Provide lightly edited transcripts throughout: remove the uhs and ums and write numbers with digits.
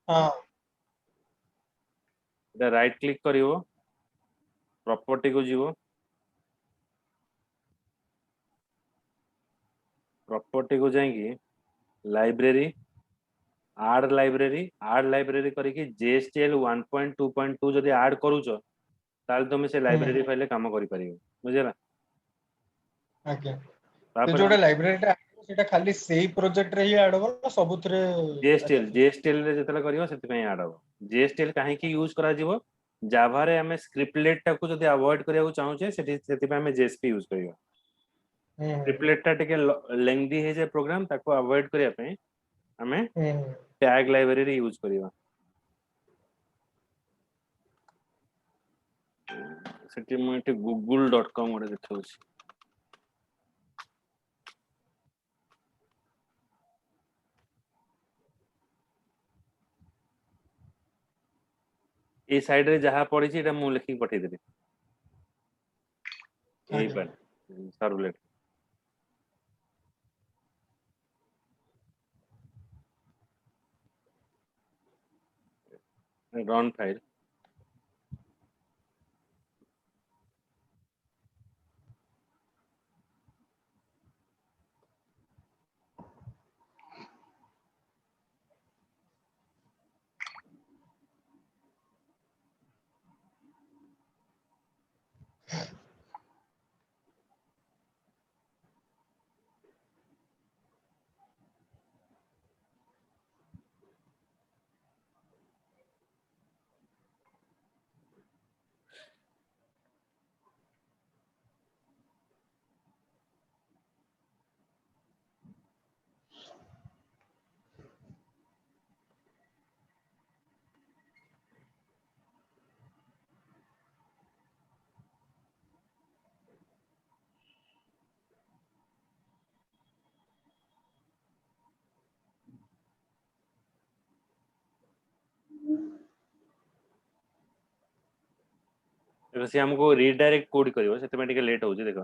हाँ एटा right click करिवो property को जीवो प्रॉपर्टी को जाएंगी लाइब्रेरी आड लाइब्रेरी करके जेएसटीएल 1.2.2 जदि ऐड करूछ ताल तुम से लाइब्रेरी फाइल काम करि परिबो बुझला आज्ञा से तापर जोटा लाइब्रेरीटा सेटा खाली सेही प्रोजेक्ट रे ही ऐड हो ना सबुथरे जेएसटीएल रे जतला करियो सेति पय ऐड हो जेएसटीएल काहे की यूज करा जीवो जावा रे हमें स्क्रिप्टलेट टा को जदि अवॉइड करिया चाहूचे सेति सेति पे हमें जेएसपी यूज करियो स्क्रिप्टलेट टा टिके लेंथी हे जे प्रोग्राम ताको अवॉइड करिया पे हमें टैग लाइब्रेरी यूज करियो सेति म एटे google.com गोटे देखौछि ए साइड रे जहा पड़ी छी एटा मु लिखि पठै देबी एही पर सर्वलेट रन फाइल देखो से हमको रीडायरेक्ट कोड करियो सेते में टिके लेट होउछ देखो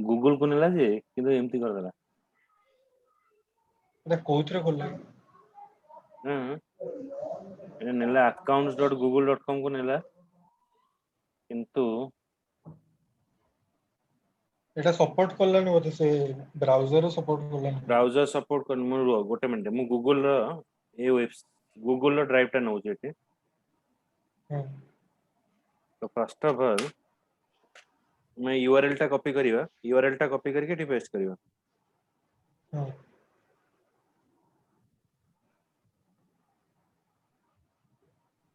गूगल को नेला जे किंतु एमती कर देला एटा कोउथरे खोलले हां ए नेला accounts.google.com को नेला किंतु एटा सपोर्ट करलानी बोधे से ब्राउजर रो सपोर्ट करलानी ब्राउजर सपोर्ट कर मु गोटे मिनिट मु गूगल रो ए वेब गूगल रो ड्राइव टा नउछ एटे तो फर्स्ट ऑफ ऑल मैं यूआरएल टा कॉपी करिवा यूआरएल टा कॉपी करके एटी पेस्ट करिवा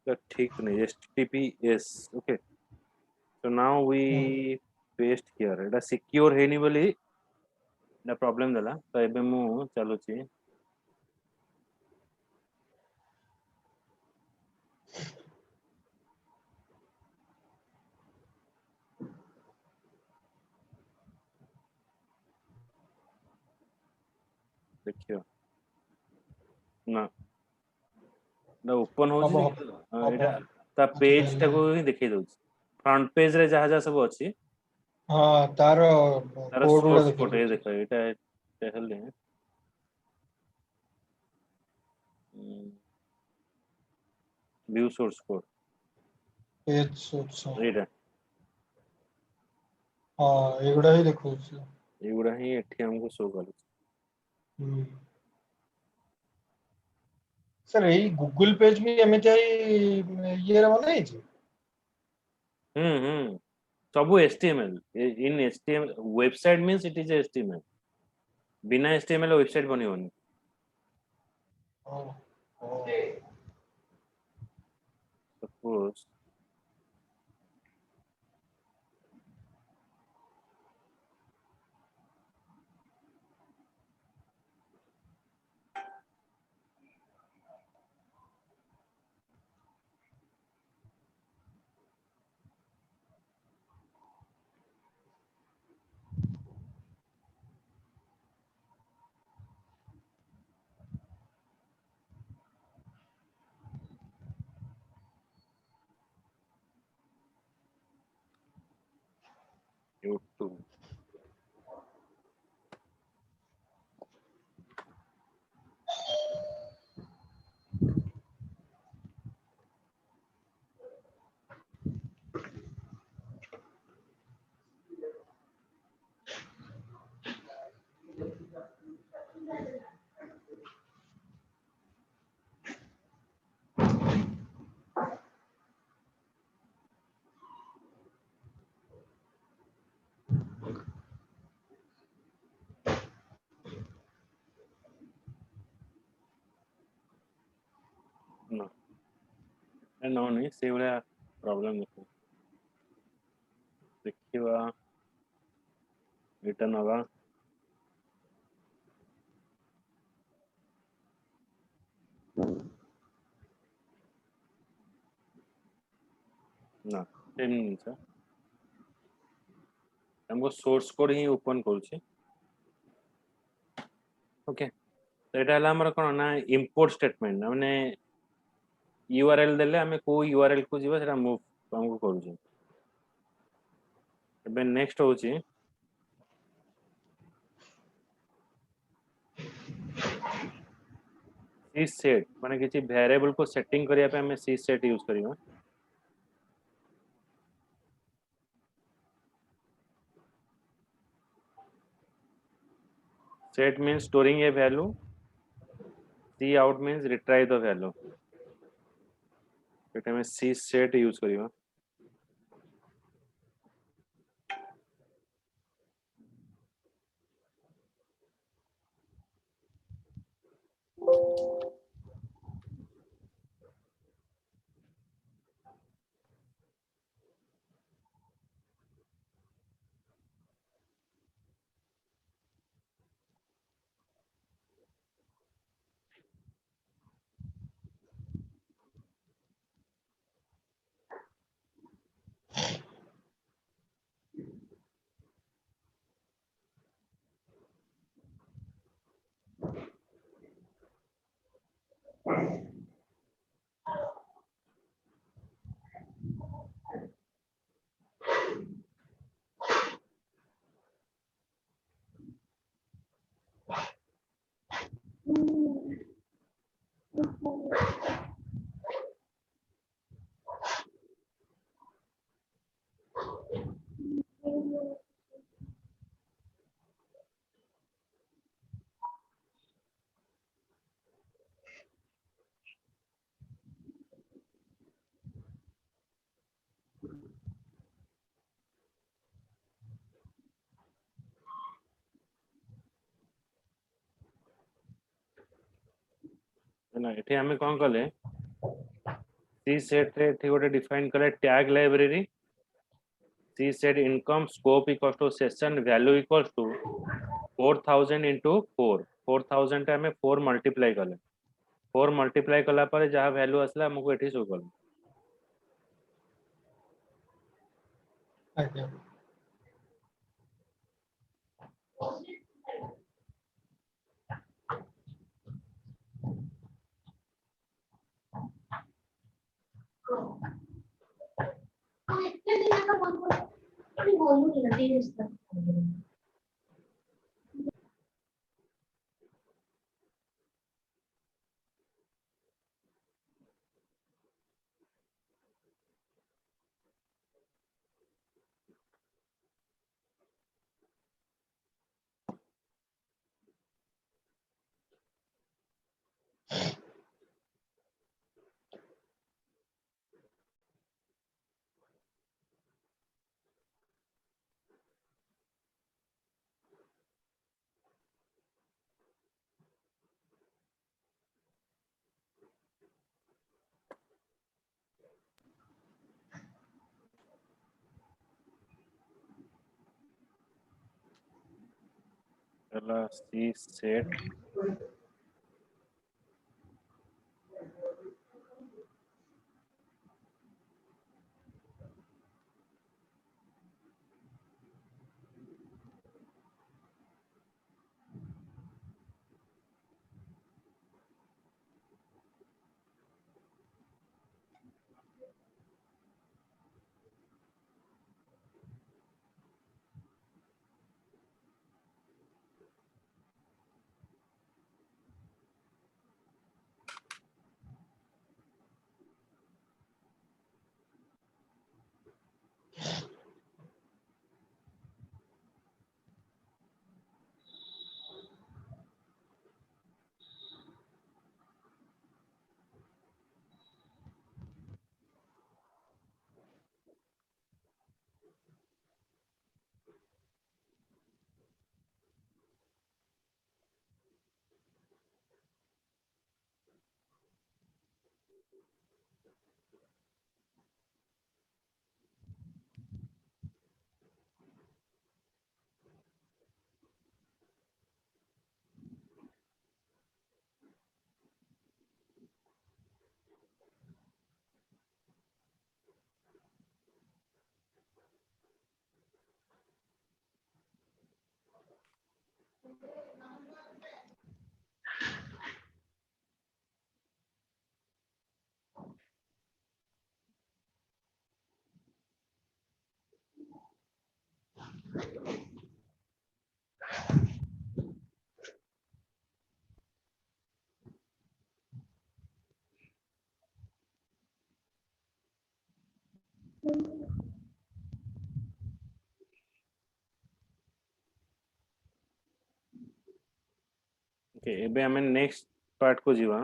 तो ठीक नहीं https okay so now we paste here Etah secure हेनी बोली ना प्रॉब्लम देला तो एबे मु चलुची देखियो ना ना ओपन हो जी एटा ता पेज टा को ही देखै दउछ फ्रंट पेज रे जहा जहा सब अछि हाँ तार तार कोड गुड़ा सोर्स देखि कोड ये दउछि देखो एटा हेले view source code page source एटा हाँ एगुड़ा ही देखौछि एगुड़ा ही एठी हमको शो करू सर यही गूगल पेज भी एमती ये बना सब HTML in HTML website means it is HTML बिना एचटीएमएल वेबसाइट बनी होनी सपोज यूट्यूब नो नो नहीं से भाया प्रॉब्लम देखो देखिवा रिटर्न हवा ना सेम जिनिस हमको सोर्स कोड ही ओपन करूची ओके तो एटा हला हमर कोन ना इंपोर्ट स्टेटमेंट माने यूआरएल देले हमें को यूआरएल को जीवा सेटा मूव हमको करूची एबे नेक्स्ट होची सी सेट माने किसी वेरिएबल को सेटिंग करिया पे हमें सी सेट यूज करियो set means storing a value c out means retrieve the value एटा हमें सी सेट यूज करियो ना एठी हमें कोन कले सी सेट रे एठी गोटे डिफाइन करे tag library c set income scope equals to session value equals to 4000 into 4 4000 टा हमें 4 मल्टीप्लाई कले 4 मल्टीप्लाई कला पर जहाँ वैल्यू असला हमको एठी शो कल ଆଜ୍ଞା चला सी सेट ओके एबे हमें नेक्स्ट पार्ट को जीवा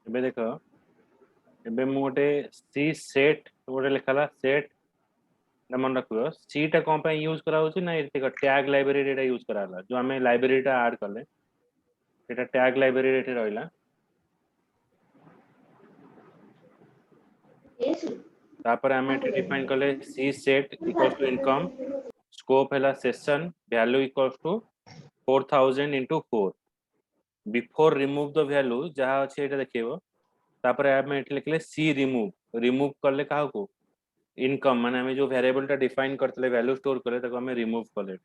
एबे देखो एबे मु गोटे सी सेट गोटे लिखाला सेट मन रखो सी टा कौन पे यूज करा होची ना ये टैग लाइब्रेरी एटा यूज कराला जो हमें लाइब्रेरी टा ऐड करले एटा टैग लाइब्रेरी एटे रहला तापर हमें एटे डिफाइन करले C set equals to income scope हैला session value equals to 4000 into 4 before remove the value जहाँ अच्छे एटा देखियो तापर हमें एटे लिखले सी रिमूव रिमूव करले काहा को इनकम माने हमें जो वेरिएबल टा डिफाइन करतले वैल्यू स्टोर करे ताको हमें रिमूव करले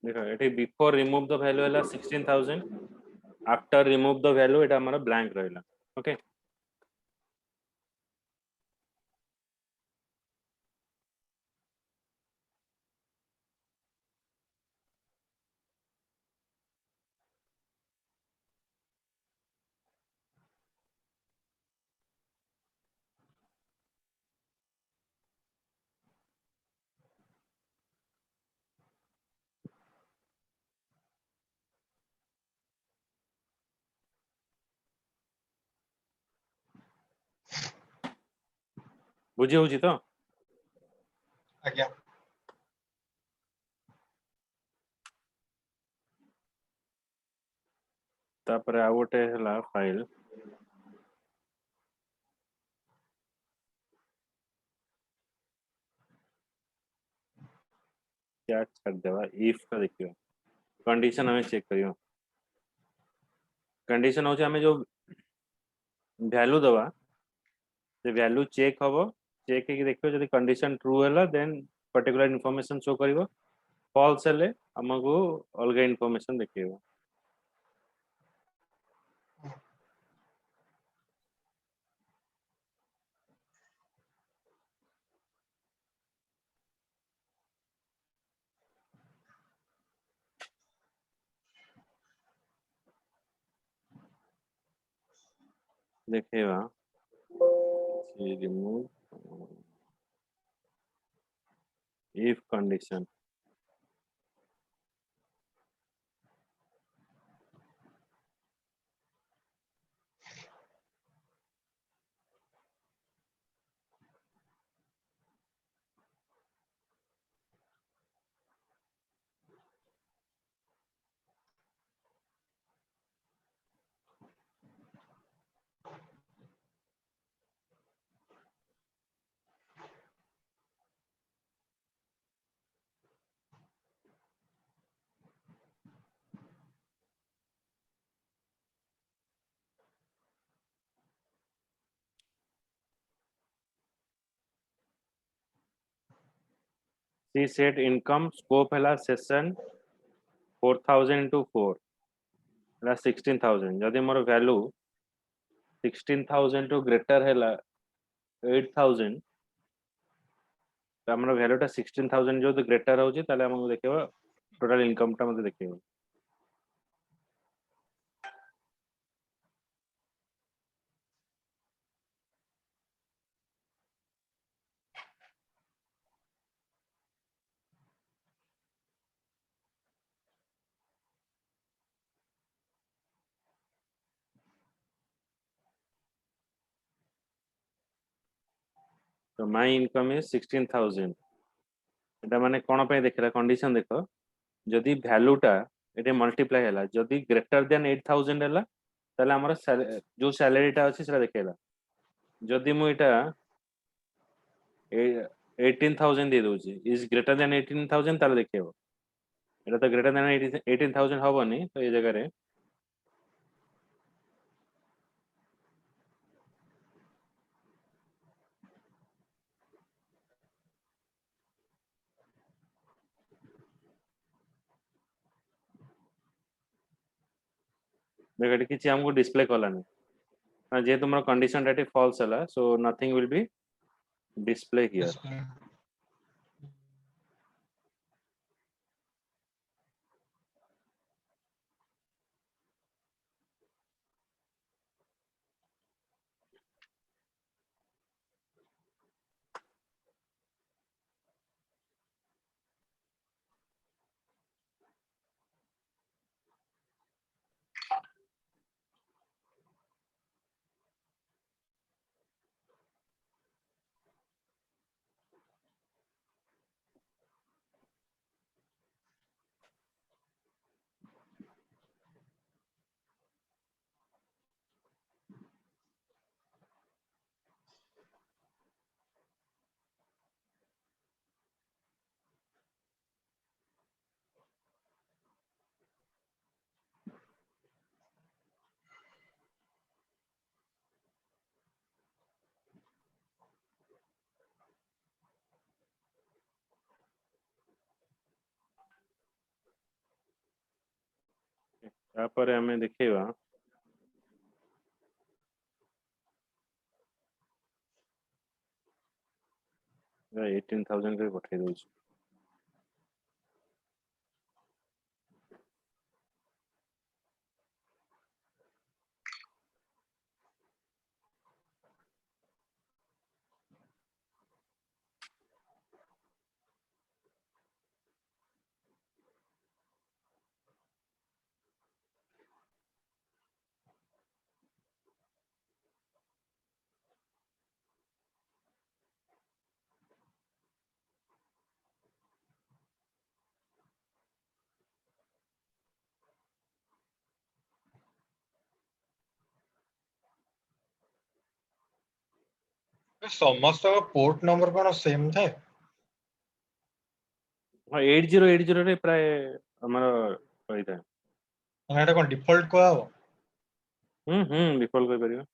देखो एटे बिफोर रिमूव द वैल्यू हैला 16000 आफ्टर रिमूव द वैल्यू एटा हमारा ब्लैंक रहला ओके बुझी होची तो आज्ञा तापर आ गोटे हैला फाइल क्या छाड़ देवा इफ का देखियो कंडीशन हमें चेक करियो कंडीशन होचे हमें जो वैल्यू दवा से वैल्यू चेक हबो चेक के देखियो जदी कंडीशन ट्रू हैला देन पर्टिकुलर इन्फॉर्मेशन शो करिवो फॉल्स हेले हमको अलग इन्फॉर्मेशन देखियो देखिएगा remove if condition she said income scope हैला session 4000 into 4 हैला 16000 जदी मोर वैल्यू 16000 टू ग्रेटर हैला 8000 तो हमर वैल्यू टा 16000 जो ग्रेटर होची ताले हमको देखियो टोटल इनकम टा मते देखियो तो माय इनकम इज 16000 एटा माने कोन पे देखला कंडीशन देखो जदी वैल्यू टा एटे मल्टीप्लाई हैला जदी ग्रेटर देन 8000 हैला ताले हमर जो सैलरी टा अछि सेटा देखेला जदी मु एटा 18000 दे दोची इज ग्रेटर देन 18000 ताले देखेबो एटा तो ग्रेटर देन 18000 हबनी तो ए जगह रे देखो एटा किछि हमको डिस्प्ले करलानी जे तुमरा कंडीशन टा फॉल्स हैला so nothing will be display here Display. तापर हमें देखिबा 18000 के पठे दोची समस्त पोर्ट नंबर कोन सेम थे हां 8080 रे प्राय हमर होइता माने एटा कोन डिफॉल्ट को आबो विफल कर परियो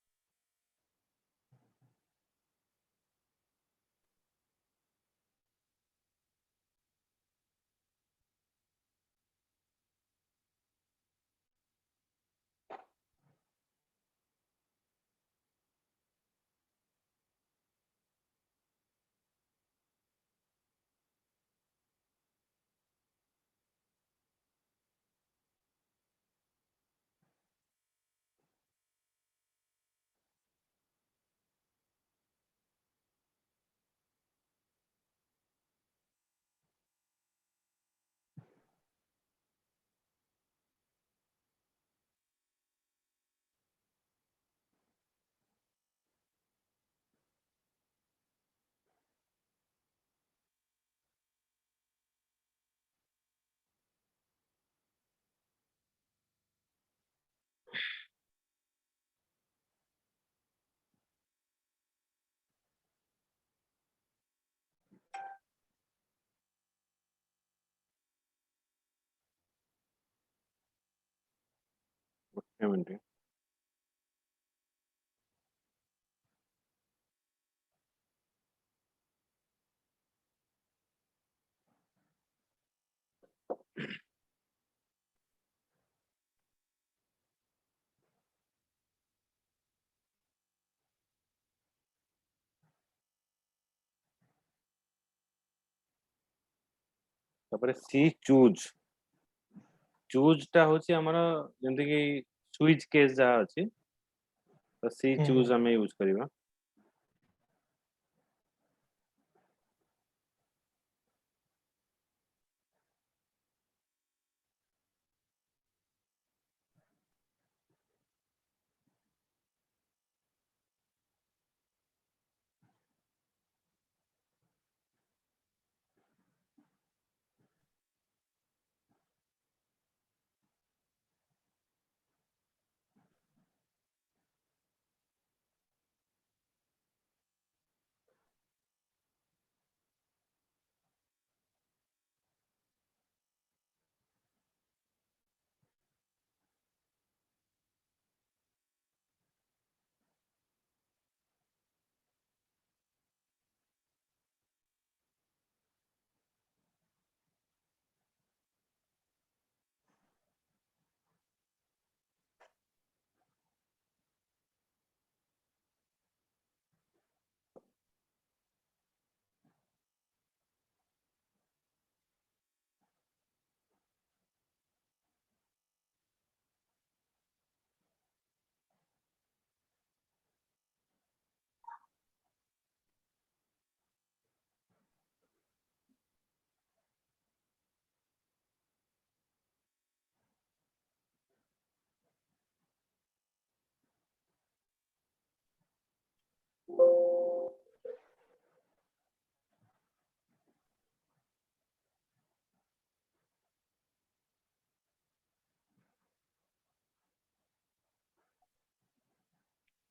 एक मिनट तापर सी चूज चूज टा होची हमर जेंति कि स्विच केस जा अछि तो सी चूज हमें यूज करिवा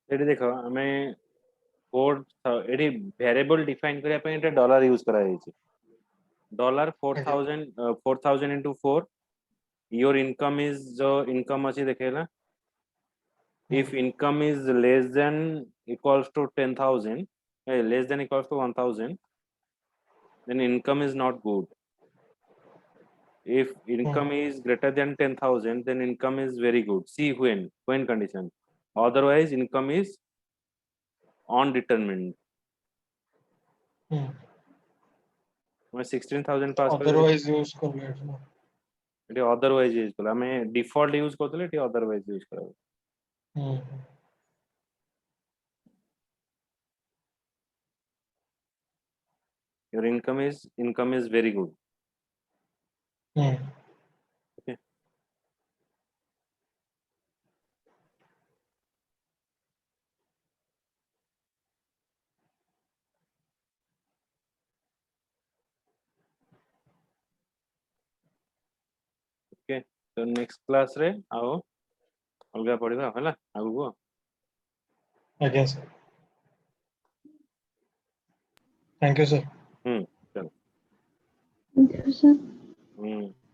एटी देखो हमें फोर एटी वेरिएबल डिफाइन करिया पे एटा डॉलर यूज करा जायछि dollar 4000 into 4 your income is जो income अछि देखेला if income is less than equals to 10,000 less than equals to 1,000 then income is not good if income is greater than 10,000 then income is very good see when condition otherwise income is undetermined 16,000 पास कर otherwise use कर लेना eighty otherwise use कला हमें default use करतले eighty otherwise use करा your income is very good okay okay तो next class रे आओ अलगा पढ़िबा हला आगु आज्ञा सर थैंक यू सर चलो Thank you, sir.